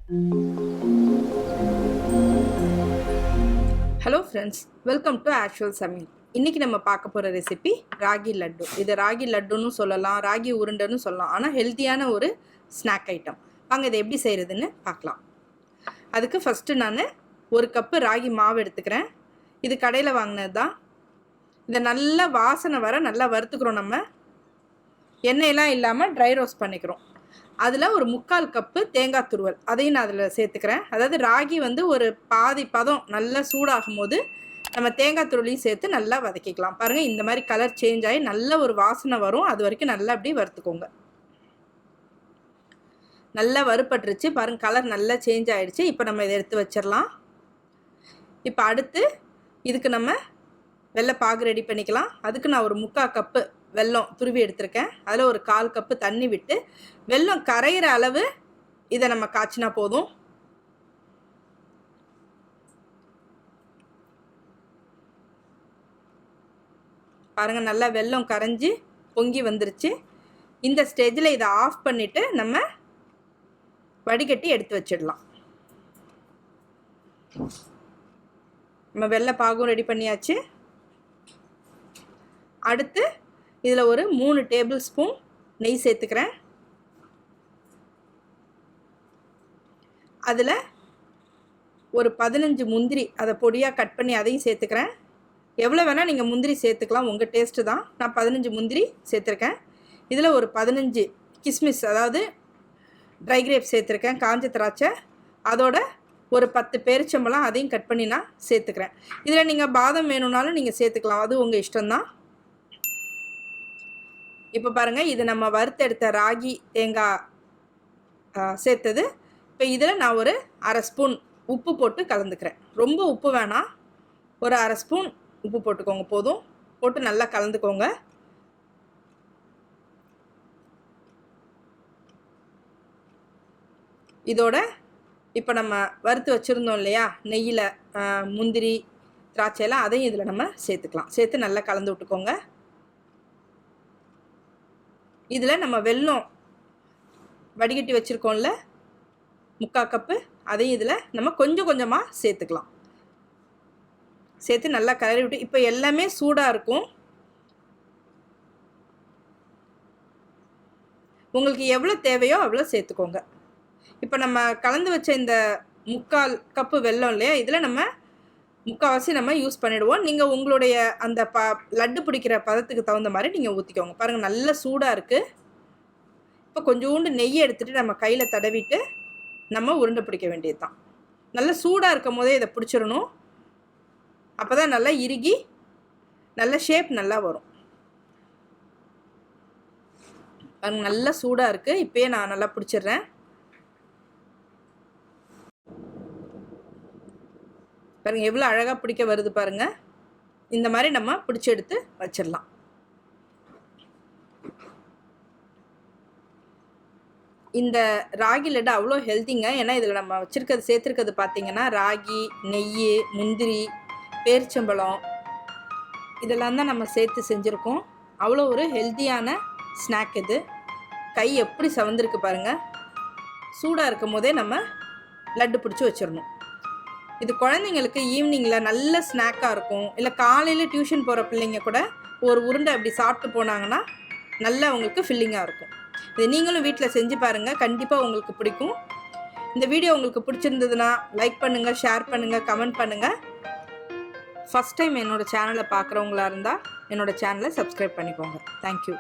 Hello friends, welcome to AshVal சமையல். இன்றைக்கி நம்ம பார்க்க போகிற ரெசிபி ராகி லட்டு. இது ராகி லட்டுன்னு சொல்லலாம், ராகி உருண்டைன்னு சொல்லலாம். ஆனால் ஹெல்த்தியான ஒரு ஸ்நாக் ஐட்டம். வாங்க இதை எப்படி செய்கிறதுன்னு பார்க்கலாம். அதுக்கு ஃபஸ்ட்டு நான் ஒரு கப்பு ராகி மாவு எடுத்துக்கிறேன். இது கடையில் வாங்கினது தான். இதை நல்லா வாசனை வர நல்லா வறுத்துக்கிறோம். நம்ம எண்ணெயெல்லாம் இல்லாமல் ட்ரை ரோஸ்ட் பண்ணிக்கிறோம். அதில் ஒரு 3/4 கப்பு தேங்காய் துருவல் அதையும் நான் அதில் சேர்த்துக்கிறேன். அதாவது ராகி ஒரு பாதி பதம் நல்லா சூடாகும் போது நம்ம தேங்காய் துருவலையும் சேர்த்து நல்லா வதக்கிக்கலாம். பாருங்கள், இந்த மாதிரி கலர் சேஞ்ச் ஆகி நல்ல ஒரு வாசனை வரும். அது வரைக்கும் நல்லா அப்படி வறுத்துக்கோங்க. நல்லா வறுப்பட்டுருச்சு பாருங்கள், கலர் நல்லா சேஞ்ச் ஆகிடுச்சு. இப்போ நம்ம இதை எடுத்து வச்சிடலாம். இப்போ அடுத்து இதுக்கு நம்ம வெள்ளை பாகு ரெடி பண்ணிக்கலாம். அதுக்கு நான் ஒரு 3/4 கப்பு வெல்லம் துருவி எடுத்திருக்கேன். அதில் ஒரு 1/4 கப்பு தண்ணி விட்டு வெல்லம் கரையிற அளவு இதை நம்ம காய்ச்சினா போதும். பாருங்கள், நல்லா வெல்லம் கரைஞ்சி பொங்கி வந்துருச்சு. இந்த ஸ்டேஜில் இதை ஆஃப் பண்ணிவிட்டு நம்ம வடிகட்டி எடுத்து வச்சிடலாம். நம்ம வெள்ளை பாகும் ரெடி பண்ணியாச்சு. அடுத்து இதில் ஒரு 3 டேபிள் ஸ்பூன் நெய் சேர்த்துக்கிறேன். அதில் ஒரு 15 முந்திரி அதை பொடியாக கட் பண்ணி அதையும் சேர்த்துக்கிறேன். எவ்வளோ வேணால் நீங்கள் முந்திரி சேர்த்துக்கலாம், உங்கள் டேஸ்ட்டு தான். நான் 15 முந்திரி சேர்த்துருக்கேன். இதில் ஒரு 15 கிஸ்மிஸ் அதாவது ட்ரை கிரேப்ஸ் சேர்த்துருக்கேன், காஞ்ச திராட்சை. அதோட ஒரு 10 பேரிச்சம்பழம் அதையும் கட் பண்ணி நான் சேர்த்துக்கிறேன். இதில் நீங்கள் பாதாம் வேணும்னாலும் நீங்கள் சேர்த்துக்கலாம், அது உங்கள் இஷ்டம்தான். இப்போ பாருங்கள், இது நம்ம வறுத்தெடுத்த ராகி தேங்காய் சேர்த்தது. இப்போ இதில் நான் ஒரு 1/2 ஸ்பூன் உப்பு போட்டு கலந்துக்கிறேன். ரொம்ப உப்பு வேணாம், ஒரு 1/2 ஸ்பூன் உப்பு போட்டுக்கோங்க போதும். போட்டு நல்லா கலந்துக்கோங்க. இதோட இப்போ நம்ம வறுத்து வச்சுருந்தோம் இல்லையா நெய்யில் முந்திரி திராட்சையெல்லாம், அதையும் இதில் நம்ம சேர்த்துக்கலாம். சேர்த்து நல்லா கலந்து விட்டுக்கோங்க. இதில் நம்ம வெல்லம் வடிகட்டி வச்சுருக்கோம்ல 3/4 கப்பு, அதையும் இதில் நம்ம கொஞ்சம் கொஞ்சமாக சேர்த்துக்கலாம். சேர்த்து நல்லா கலரி விட்டு இப்போ எல்லாமே சூடாக இருக்கும். உங்களுக்கு எவ்வளோ தேவையோ அவ்வளோ சேர்த்துக்கோங்க. இப்போ நம்ம கலந்து வச்ச இந்த 3/4 கப்பு வெல்லம் இல்லையா, இதில் நம்ம 3/4 நம்ம யூஸ் பண்ணிவிடுவோம். நீங்கள் உங்களுடைய அந்த லட்டு பிடிக்கிற பதத்துக்கு தகுந்த மாதிரி நீங்கள் ஊற்றிக்கோங்க. பாருங்கள், நல்ல சூடாக இருக்குது. இப்போ கொஞ்சோண்டு நெய்யை எடுத்துகிட்டு நம்ம கையில் தடவிட்டு நம்ம உருண்டை பிடிக்க வேண்டியது தான். நல்லா சூடாக இருக்கும் போதே இதை பிடிச்சிடணும். அப்போ தான் நல்லா இறுகி நல்ல ஷேப் நல்லா வரும். பாருங்கள், நல்லா சூடாக இருக்குது. இப்போயே நான் நல்லா பிடிச்சிடுறேன். பாருங்கள், எவ்வளோ அழகாக பிடிக்க வருது பாருங்கள். இந்த மாதிரி நம்ம பிடிச்சி எடுத்து வச்சிடலாம். இந்த ராகி லட்டு அவ்வளோ ஹெல்த்திங்க. ஏன்னா இதில் நம்ம சேர்த்துருக்கிறது பார்த்திங்கன்னா ராகி, நெய், முந்திரி, பேரிச்சம்பழம் இதெல்லாம் தான் நம்ம சேர்த்து செஞ்சுருக்கோம். அவ்வளோ ஒரு ஹெல்த்தியான ஸ்நாக் இது. கை எப்படி சவந்திருக்கு பாருங்கள். சூடாக இருக்கும் போதே நம்ம லட்டு பிடிச்சி வச்சிடணும். இது குழந்தைங்களுக்கு ஈவினிங்கில் நல்ல ஸ்நாக்காக இருக்கும். இல்லை காலையில் டியூஷன் போகிற பிள்ளைங்க கூட ஒரு உருண்டை அப்படி சாப்பிட்டு போனாங்கன்னா நல்லா அவங்களுக்கு ஃபில்லிங்காக இருக்கும். இது நீங்களும் வீட்டில் செஞ்சு பாருங்கள், கண்டிப்பாக உங்களுக்கு பிடிக்கும். இந்த வீடியோ உங்களுக்கு பிடிச்சிருந்ததுன்னா லைக் பண்ணுங்கள், ஷேர் பண்ணுங்கள், கமெண்ட் பண்ணுங்கள். ஃபஸ்ட் டைம் என்னோடய சேனலை பார்க்குறவங்களா இருந்தால் என்னோடய சேனலை சப்ஸ்கிரைப் பண்ணிக்கோங்க. தேங்க்யூ.